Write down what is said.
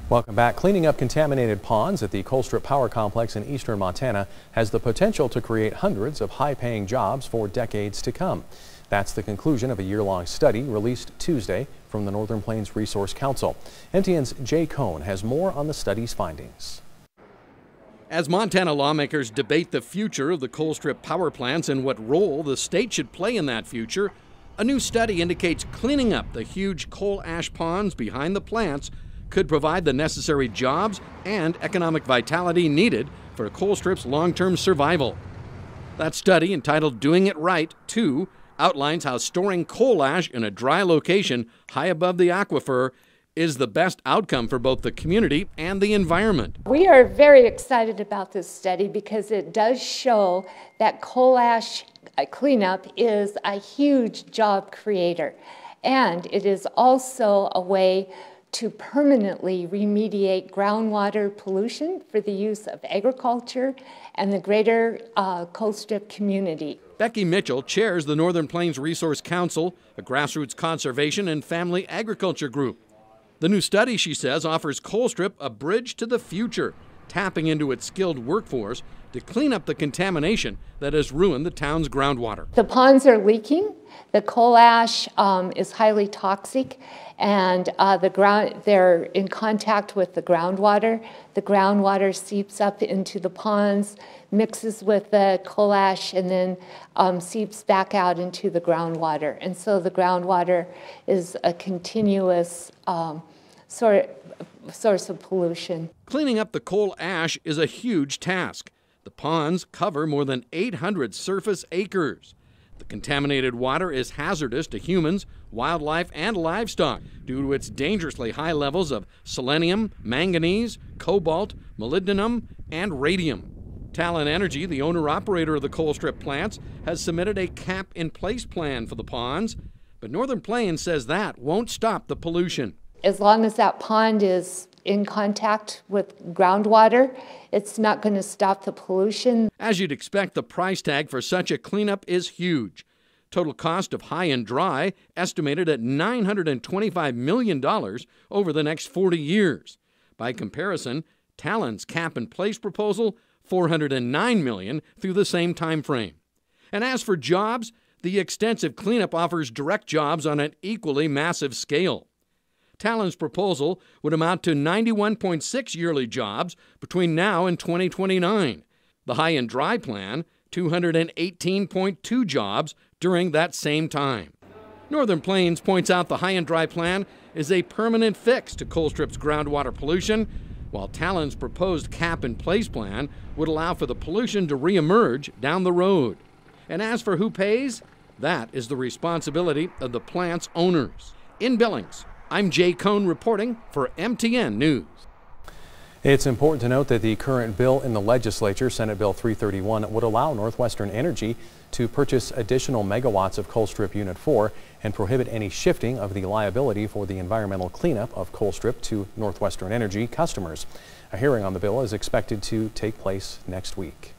Welcome back. Cleaning up contaminated ponds at the Colstrip Power Complex in eastern Montana has the potential to create hundreds of high-paying jobs for decades to come. That's the conclusion of a year-long study released Tuesday from the Northern Plains Resource Council. MTN's Jay Cohn has more on the study's findings. As Montana lawmakers debate the future of the Colstrip power plants and what role the state should play in that future, a new study indicates cleaning up the huge coal ash ponds behind the plants could provide the necessary jobs and economic vitality needed for Colstrip's long-term survival. That study, entitled Doing It Right 2, outlines how storing coal ash in a dry location high above the aquifer is the best outcome for both the community and the environment. We are very excited about this study because it does show that coal ash cleanup is a huge job creator, and it is also a way to permanently remediate groundwater pollution for the use of agriculture and the greater Colstrip community. Becky Mitchell chairs the Northern Plains Resource Council, a grassroots conservation and family agriculture group. The new study, she says, offers Colstrip a bridge to the future, tapping into its skilled workforce to clean up the contamination that has ruined the town's groundwater. The ponds are leaking. The coal ash is highly toxic, and they're in contact with the groundwater. The groundwater seeps up into the ponds, mixes with the coal ash, and then seeps back out into the groundwater. And so the groundwater is a continuous source of pollution. Cleaning up the coal ash is a huge task. The ponds cover more than 800 surface acres. The contaminated water is hazardous to humans, wildlife, and livestock due to its dangerously high levels of selenium, manganese, cobalt, molybdenum, and radium. Talon Energy, the owner-operator of the Colstrip plants, has submitted a cap-in-place plan for the ponds, but Northern Plains says that won't stop the pollution. As long as that pond is in contact with groundwater, it's not going to stop the pollution. As you'd expect, the price tag for such a cleanup is huge. Total cost of high and dry estimated at $925 million over the next 40 years. By comparison, Talon's cap-in-place proposal, $409 million through the same time frame. And as for jobs, the extensive cleanup offers direct jobs on an equally massive scale. Talon's proposal would amount to 91.6 yearly jobs between now and 2029. The high and dry plan, 218.2 jobs during that same time. Northern Plains points out the high and dry plan is a permanent fix to Colstrip's groundwater pollution, while Talon's proposed cap-in-place plan would allow for the pollution to reemerge down the road. And as for who pays, that is the responsibility of the plant's owners. In Billings, I'm Jay Cohn reporting for MTN News. It's important to note that the current bill in the legislature, Senate Bill 331, would allow Northwestern Energy to purchase additional megawatts of Colstrip Unit 4 and prohibit any shifting of the liability for the environmental cleanup of Colstrip to Northwestern Energy customers. A hearing on the bill is expected to take place next week.